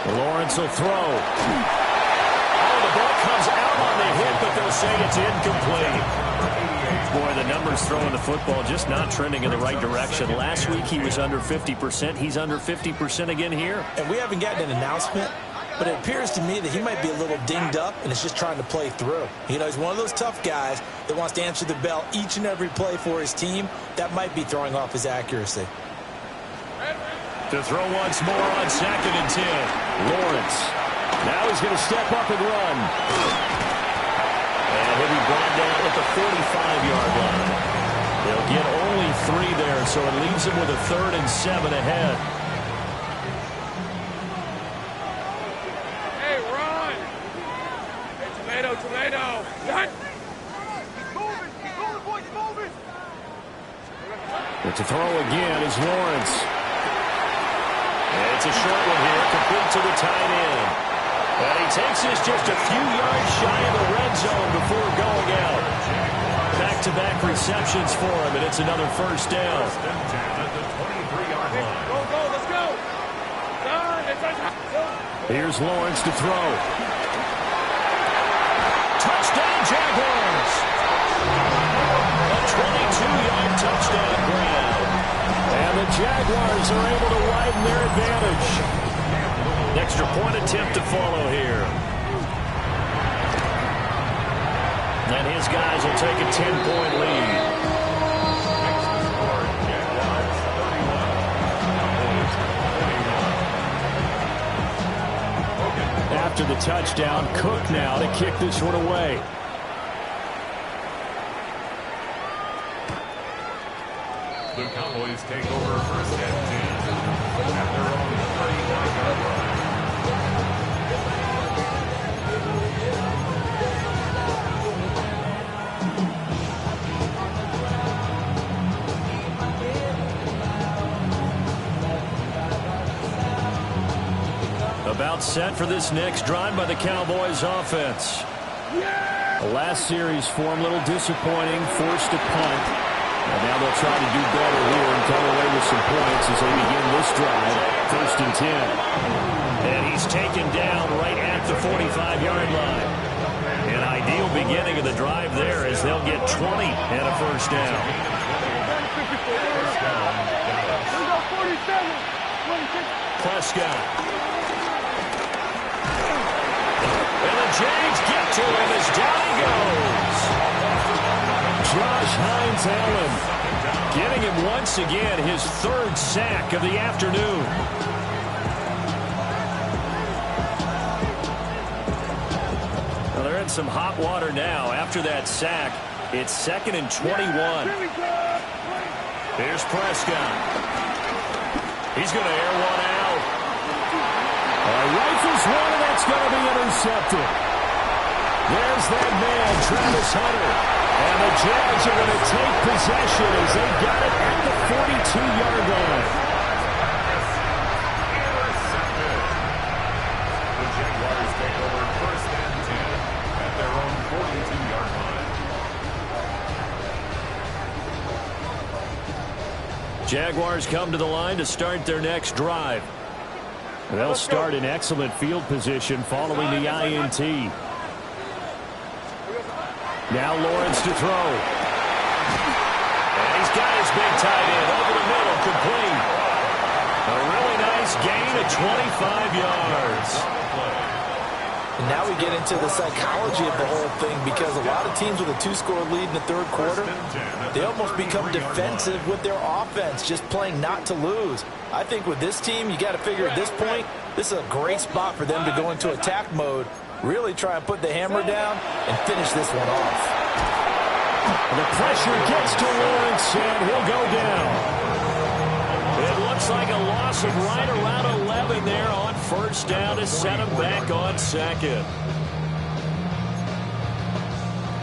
Lawrence will throw. Oh, the ball comes out on the hit, but they'll say it's incomplete. Boy, the numbers throwing the football just not trending in the right direction. Last week he was under 50%. He's under 50% again here. And we haven't gotten an announcement, but it appears to me that he might be a little dinged up and is just trying to play through. You know, he's one of those tough guys that wants to answer the bell each and every play for his team. That might be throwing off his accuracy. To throw once more on 2nd and 10. Lawrence. Now he's going to step up and run. And he'll be brought down at the 45-yard line. They'll get only 3 there, so it leaves him with a 3rd and 7 ahead. Hey, run! Hey, tomato! Done! He's moving, boys, moving! But to throw again is Lawrence. And it's a short one here, complete to the tight end. And he takes this just a few yards shy of the red zone before going out. Back-to-back receptions for him, and it's another first down. Go, let's go! Here's Lawrence to throw. Touchdown, Jaguars! A 22-yard touchdown grab. And And the Jaguars are able to widen their advantage. Extra point attempt to follow here. And his guys will take a 10-point lead. After the touchdown, Cook now to kick this one away. The Cowboys take over first and 10 at their own 31-yard line. About set for this next drive by the Cowboys offense. The last series form a little disappointing, forced a punt. And now they'll try to do better here and come away with some points as they begin this drive. First and 10. And he's taken down right at the 45-yard line. An ideal beginning of the drive there as they'll get 20 and a first down. Prescott. And the Jags get to him as down he goes. Josh Hines-Allen Getting him once again his third sack of the afternoon. Well, they're in some hot water now after that sack. It's 2nd and 21. Here's Prescott. He's going to air one out. Rifles one, and that's going to be intercepted. There's that man, Travis Hunter. And the Jags are going to take possession as they got it at the 42-yard line. Intercepted. The Jaguars take over first and 10 at their own 42-yard line. Jaguars come to the line to start their next drive. They'll start in excellent field position following the INT. Now Lawrence to throw. And he's got his big tight end over the middle, complete. A really nice gain of 25 yards. And now we get into the psychology of the whole thing, because a lot of teams with a 2-score lead in the third quarter, they almost become defensive with their offense, just playing not to lose. I think with this team, you got to figure at this point, this is a great spot for them to go into attack mode, really try and put the hammer down and finish this one off. The pressure gets to Lawrence, and he'll go down. It looks like a loss of right around 11 there on first down to set him back on second.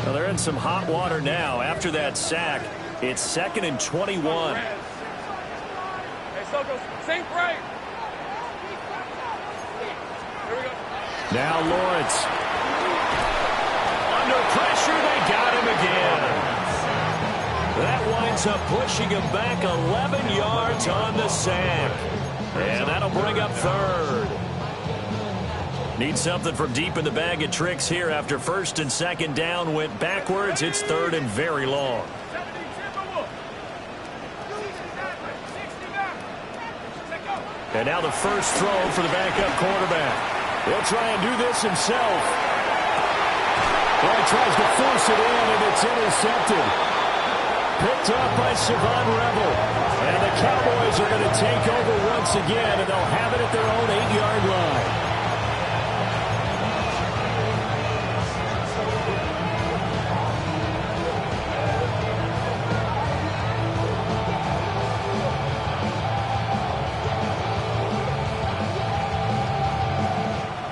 Well, they're in some hot water now after that sack. It's 2nd and 21. Hey, Soko, sink right. Here we go. Now Lawrence. Under pressure, they got him again. That winds up pushing him back 11 yards on the sack. And that'll bring up third. Need something from deep in the bag of tricks here after first and second down went backwards. It's 3rd and very long. And now the first throw for the backup quarterback. He'll try and do this himself. Well, he tries to force it in, and it's intercepted. Picked up by Savon Rebel. And the Cowboys are going to take over once again, and they'll have it at their own 8-yard line.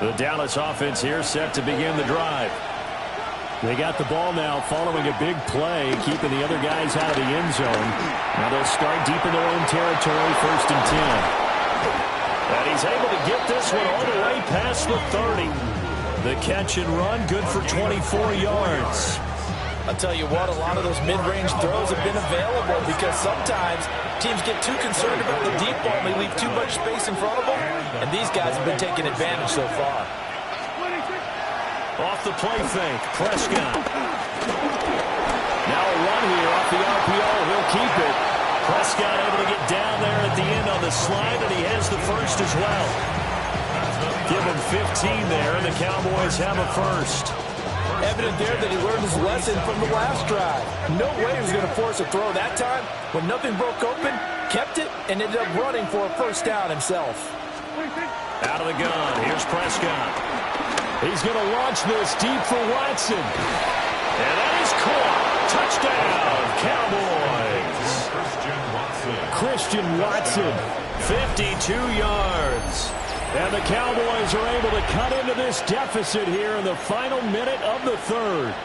The Dallas offense here set to begin the drive. They got the ball now following a big play, keeping the other guys out of the end zone. Now they'll start deep in their own territory, 1st and 10. And he's able to get this one all the way past the 30. The catch and run, good for 24 yards. I'll tell you what, a lot of those mid-range throws have been available, because sometimes teams get too concerned about the deep ball and they leave too much space in front of them, and these guys have been taking advantage so far. Off the play fake, Prescott. Now a run here off the RPO. He'll keep it. Prescott able to get down there at the end on the slide, and he has the first as well. Give him 15 there, and the Cowboys have a first. Evident there that he learned his lesson from the last drive. No way he was going to force a throw that time. When nothing broke open, kept it, and ended up running for a first down himself. Out of the gun, here's Prescott. He's going to launch this deep for Watson. And that is caught. Touchdown, Cowboys. Christian Watson, 52 yards. And the Cowboys are able to cut into this deficit here in the final minute of the third.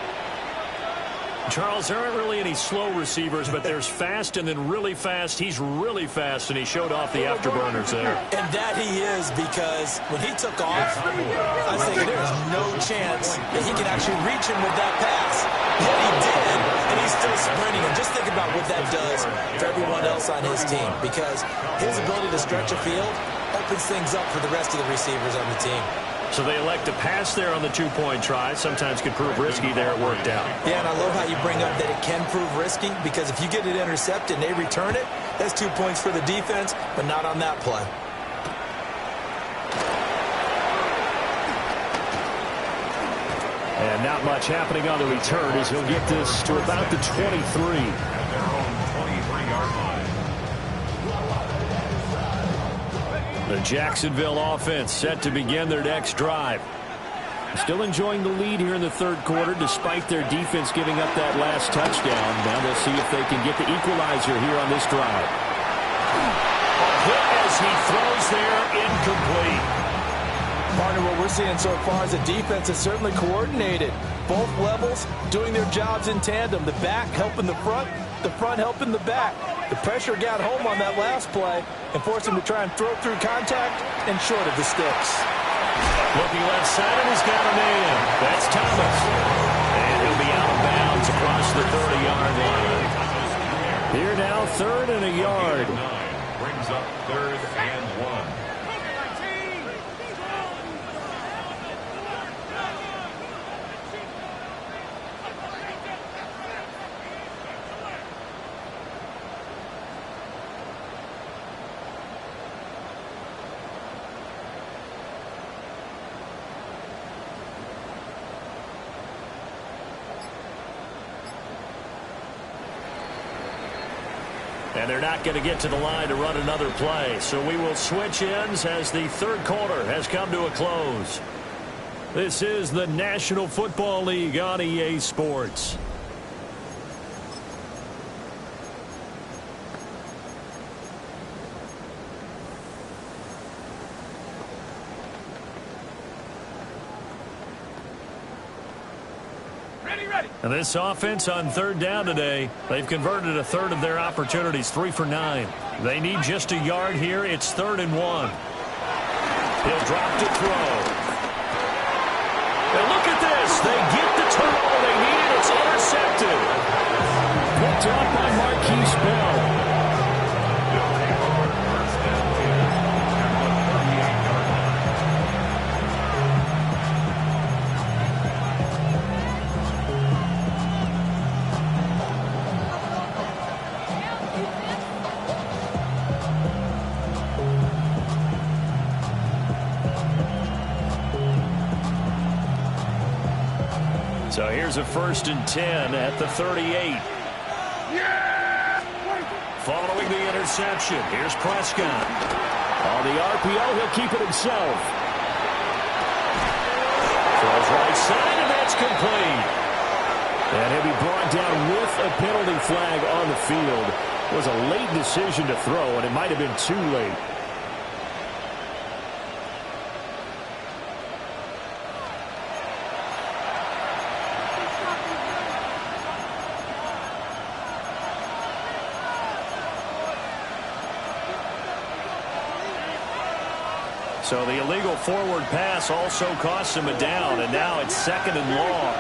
Charles, there aren't really any slow receivers, but there's fast and then really fast. He's really fast, and he showed off the afterburners there. And that he is, because when he took off, I was thinking there's no chance that he can actually reach him with that pass. Yet he did, and he's still sprinting. And just think about what that does for everyone else on his team, because his ability to stretch a field opens things up for the rest of the receivers on the team. So they elect to pass there on the two-point try. Sometimes could prove risky. There it worked out. Yeah, and I love how you bring up that it can prove risky, because if you get it intercepted and they return it, that's 2 points for the defense, but not on that play. And not much happening on the return as he'll get this to about the 23. The Jacksonville offense set to begin their next drive. Still enjoying the lead here in the third quarter despite their defense giving up that last touchdown. Now we'll see if they can get the equalizer here on this drive. A hit as he throws there, incomplete. Partner, what we're seeing so far is the defense is certainly coordinated. Both levels doing their jobs in tandem. The back helping the front helping the back. The pressure got home on that last play and forced him to try and throw through contact and short of the sticks. Looking left side, and he's got a man. That's Thomas. And he'll be out of bounds across the 30-yard line. Here now, 3rd and a yard. Brings up 3rd and 1. And they're not going to get to the line to run another play. So we will switch ends as the third quarter has come to a close. This is the National Football League on EA Sports. And this offense on 3rd down today, they've converted a third of their opportunities, 3 for 9. They need just a yard here. It's 3rd and 1. He'll drop to throw. And look at this. They get the turnover they needed. It's intercepted. Picked up by Marquise Bell. So here's a 1st and 10 at the 38. Following the interception, here's Prescott. On the RPO, he'll keep it himself. Throws right side, and that's complete. And he'll be brought down with a penalty flag on the field. It was a late decision to throw, and it might have been too late. So the illegal forward pass also costs him a down, and now it's 2nd and long.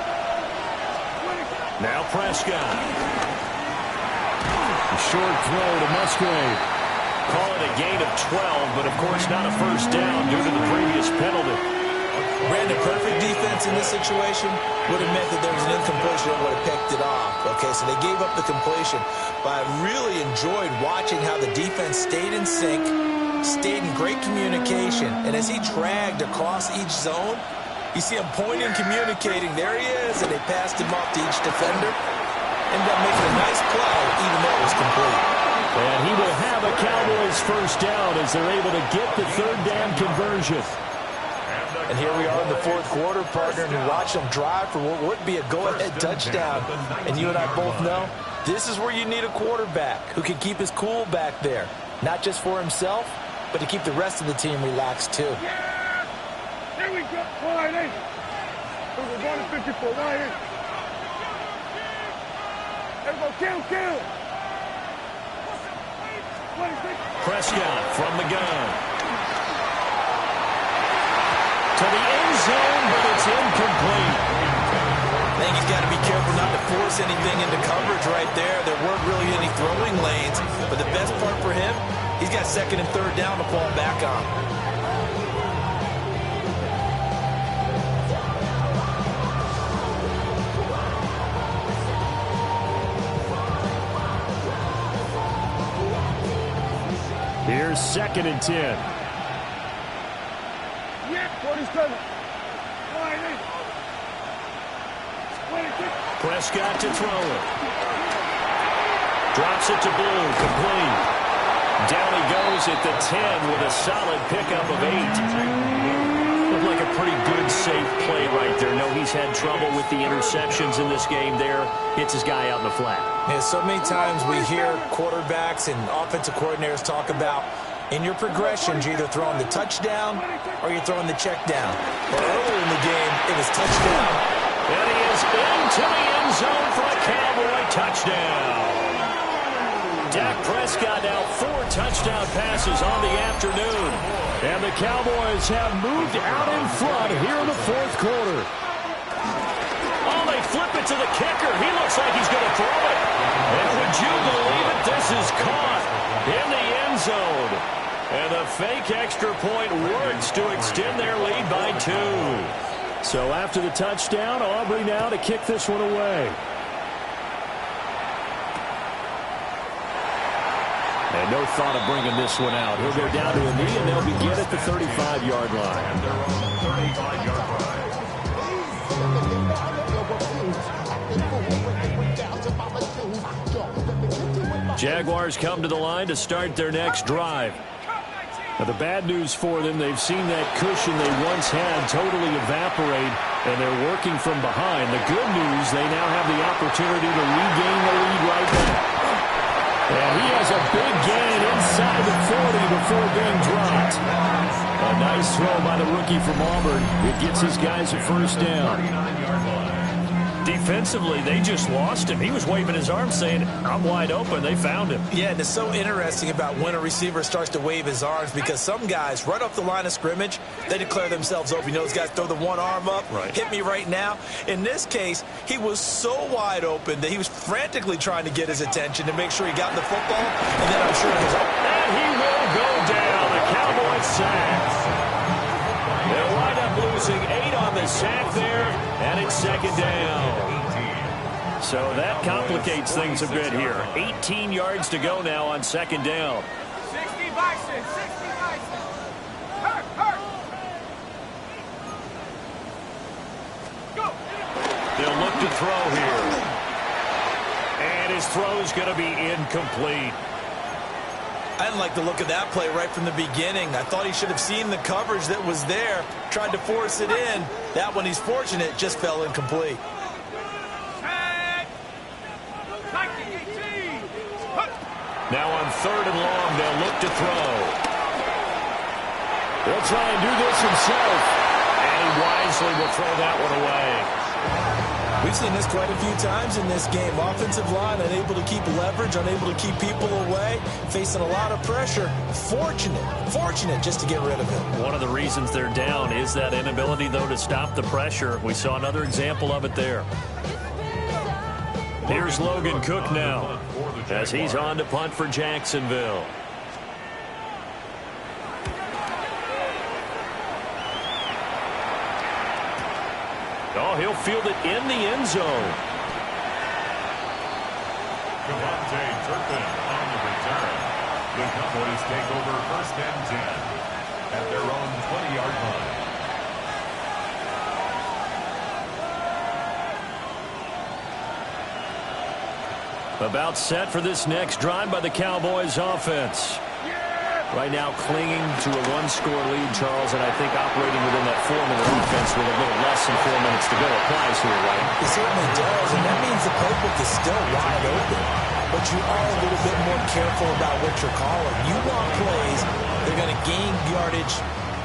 Now Prescott. A short throw to Musgrave. Call it a gain of 12, but of course not a first down due to the previous penalty. Brandon, perfect defense in this situation would have meant that there was an incompletion that would have picked it off. Okay, so they gave up the completion. But I really enjoyed watching how the defense stayed in sync, stayed in great communication, and as he dragged across each zone, you see him pointing, communicating. There he is, and they passed him off to each defender. Ended up making a nice play, even though it was complete. And he will have a Cowboys first down as they're able to get the third down conversion. And here we are in the fourth quarter, partner, and watch them drive for what would be a go-ahead touchdown. And you and I both know this is where you need a quarterback who can keep his cool back there. Not just for himself, but to keep the rest of the team relaxed, too. Yeah! Here we go. Wide in. We're going to 54. Wide in. Everybody kill. Prescott from the gun. To the end zone, but it's incomplete. I think he's got to be careful not to force anything into coverage right there. There weren't really any throwing lanes, but the best part for him, he's got second and third down to fall back on. Here's second and 10. Prescott to throw it. Drops it to Blue, complete. Down he goes at the 10 with a solid pickup of 8. Looked like a pretty good, safe play right there. No, he's had trouble with the interceptions in this game there. Hits his guy out in the flat. Yeah, so many times we hear quarterbacks and offensive coordinators talk about in your progressions, you're either throwing the touchdown or you're throwing the check down. Well, earlier in the game, it was touchdown. And he is into the end zone for a Cowboy touchdown. Dak Prescott now 4 touchdown passes on the afternoon. And the Cowboys have moved out in front here in the fourth quarter. Oh, they flip it to the kicker. He looks like he's going to throw it. And would you believe it? This is caught in the end zone. And the fake extra point works to extend their lead by 2. So after the touchdown, Aubrey now to kick this one away. And no thought of bringing this one out. He'll go down to a knee, and they'll begin at the 35-yard line. And they're on the 35-yard line. Jaguars come to the line to start their next drive. Now, the bad news for them, they've seen that cushion they once had totally evaporate, and they're working from behind. The good news, they now have the opportunity to regain the lead right now. And he has a big gain inside the 40 before being dropped. A nice throw by the rookie from Auburn. It gets his guys a first down. Defensively, they just lost him. He was waving his arms saying, I'm wide open. They found him. Yeah, and it's so interesting about when a receiver starts to wave his arms because some guys, right off the line of scrimmage, they declare themselves open. You know, those guys throw the one arm up, hit me right now. In this case, he was so wide open that he was frantically trying to get his attention to make sure he got the football, and then I'm sure his... And he will go down. The Cowboys sack. They'll wind up losing 8 on the sack there, and it's second down. So that complicates things a bit here. 18 yards to go now on second down. 60 Bison, 60 Bison. Hurt. Go. They'll look to throw here. And his throw's going to be incomplete. I didn't like the look of that play right from the beginning. I thought he should have seen the coverage that was there, tried to force it in. That one, he's fortunate, just fell incomplete. Now on third and long, they'll look to throw. He'll try and do this himself. And he wisely will throw that one away. We've seen this quite a few times in this game. Offensive line unable to keep leverage, unable to keep people away, facing a lot of pressure. Fortunate just to get rid of it. One of the reasons they're down is that inability, though, to stop the pressure. We saw another example of it there. Here's Logan Cook now as he's on to punt for Jacksonville. he'll field it in the end zone. Devontae Turpin on the return. The Cowboys take over 1st and 10 at their own 20-yard line. About set for this next drive by the Cowboys offense. Right now clinging to a one-score lead, Charles, and I think operating within that 4-minute offense with a little less than 4 minutes to go applies here, right? It certainly does, and that means the playbook is still wide open. But you are a little bit more careful about what you're calling. You want plays, they're going to gain yardage,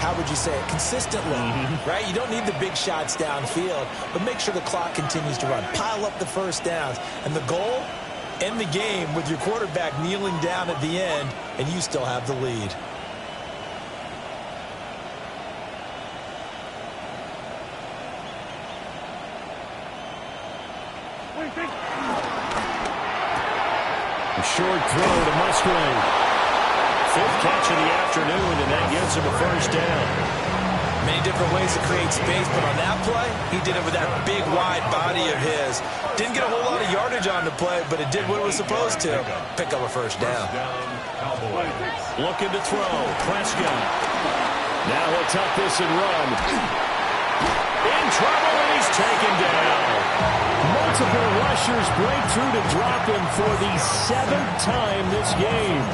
how would you say it, consistently, right? You don't need the big shots downfield, but make sure the clock continues to run. Pile up the first downs. And the goal? End the game with your quarterback kneeling down at the end, and you still have the lead. A short throw to Musgrave. 5th catch of the afternoon, and that gives him a first down. Many different ways to create space, but on that play, he did it with that big, wide body of his. Didn't get a whole lot of yardage on the play, but it did what it was supposed to. Pick up a first down. Looking to throw. Prescott. Now he'll tuck this and run. In trouble, and he's taken down. Multiple rushers break through to drop him for the 7th time this game.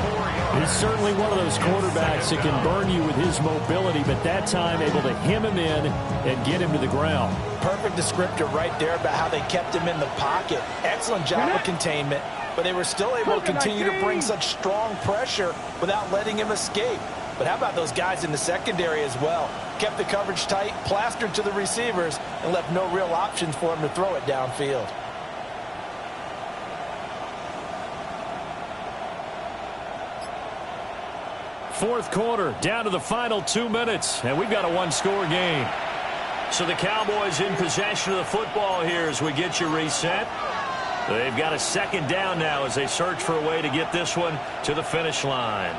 He's certainly one of those quarterbacks that can burn you with his mobility, but that time able to hem him in and get him to the ground. Perfect descriptor right there about how they kept him in the pocket. Excellent job of containment, but they were still able to continue to bring such strong pressure without letting him escape. But how about those guys in the secondary as well? Kept the coverage tight, plastered to the receivers, and left no real options for him to throw it downfield. Fourth quarter, down to the final 2 minutes, and we've got a one-score game. So the Cowboys in possession of the football here as we get you reset. They've got a 2nd down now as they search for a way to get this one to the finish line.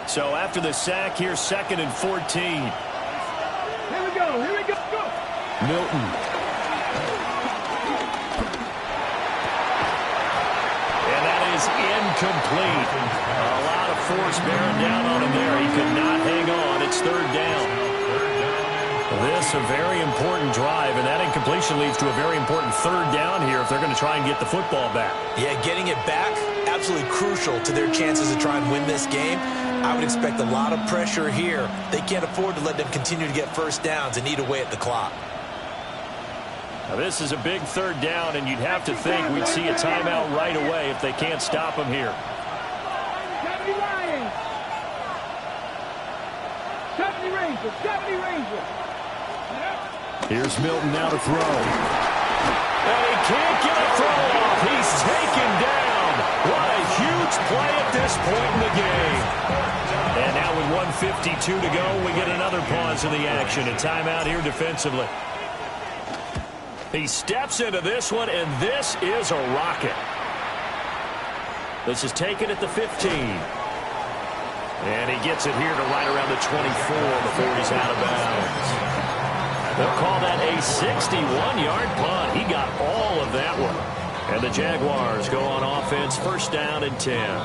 So after the sack, here's 2nd and 14. Here we go, here we go, go. Milton. And that is incomplete. A lot of force bearing down on him there. He could not hang on. It's 3rd down. This a very important drive, and that incompletion leads to a very important 3rd down here if they're going to try and get the football back. Yeah, getting it back, absolutely crucial to their chances to try and win this game. I would expect a lot of pressure here. They can't afford to let them continue to get first downs and eat away at the clock. Now this is a big 3rd down, and you'd have to think we'd see a timeout right away if they can't stop him here. 70 Rangers, 70 Rangers. Here's Milton now to throw. And he can't get a throw off. He's taken down. What a huge play at this point in the game. And now with 1:52 to go, we get another pause in the action. A timeout here defensively. He steps into this one, and this is a rocket. This is taken at the 15. And he gets it here to right around the 24 before he's out of bounds. They'll call that a 61-yard punt. He got all of that one. And the Jaguars go on offense, 1st down and 10.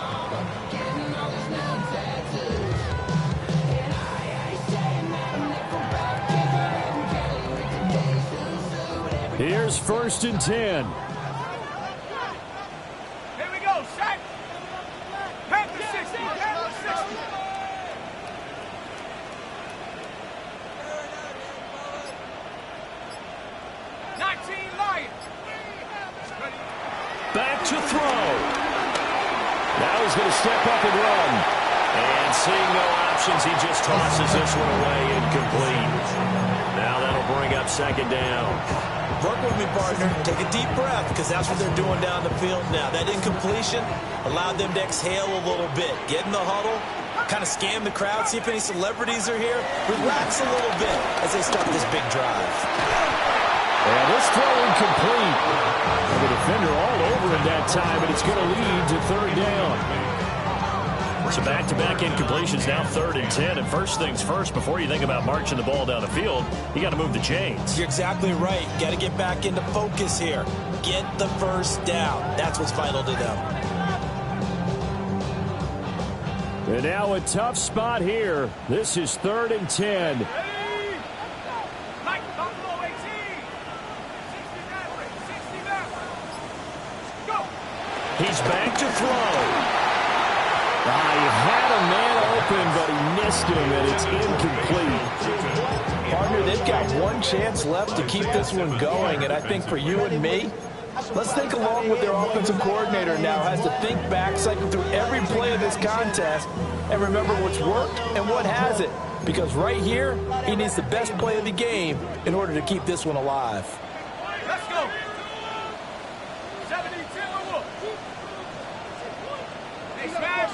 Here's 1st and 10. Here we go, set. Panther 60, Panther 60. Back to throw. Now he's going to step up and run. And seeing no options, he just tosses this one away incomplete. Now that'll bring up 2nd down. Work with me, partner. Take a deep breath, because that's what they're doing down the field now. That incompletion allowed them to exhale a little bit. Get in the huddle, kind of scan the crowd, see if any celebrities are here. Relax a little bit as they start this big drive. And this throw incomplete. The defender all over it that time, but it's going to lead to 3rd down. So back-to-back incompletions, now 3rd and 10. And first things first, before you think about marching the ball down the field, you got to move the chains. You're exactly right. Got to get back into focus here. Get the first down. That's what's vital to them. And now a tough spot here. This is 3rd and 10. He's back to throw. He had a man open, but he missed him, and it's incomplete. Partner, they've got one chance left to keep this one going, and I think for you and me, let's think along with their offensive coordinator now has to think back, cycle through every play of this contest, and remember what's worked and what hasn't. Because right here, he needs the best play of the game in order to keep this one alive. Let's go. 72. Hey, smash.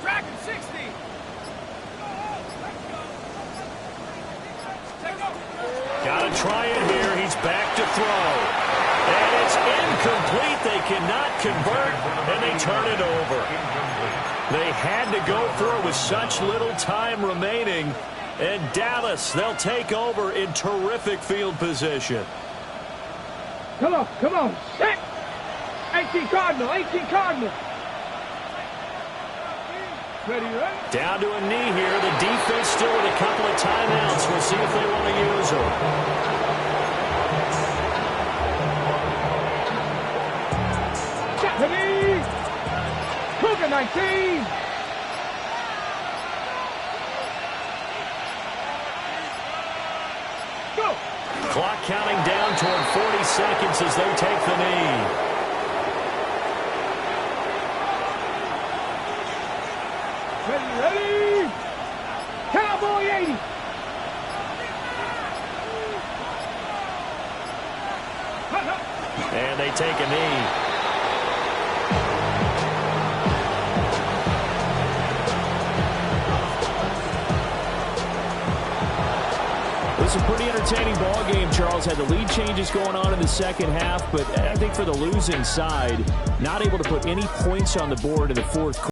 Dragon 60. Got to try it here. He's back to throw. And it's incomplete. They cannot convert, and they turn it over. They had to go for it with such little time remaining. And Dallas, they'll take over in terrific field position. Come on. Set. 18 Cardinal. Ready? Down to a knee here. The defense still with a couple of timeouts. We'll see if they want to use them. Japanese. Cougar 19. Go. Clock counting down toward 40 seconds as they take the knee. Ready? Cowboy 80. And they take a knee. This is a pretty entertaining ball game, Charles. Had the lead changes going on in the second half, but I think for the losing side, not able to put any points on the board in the fourth quarter.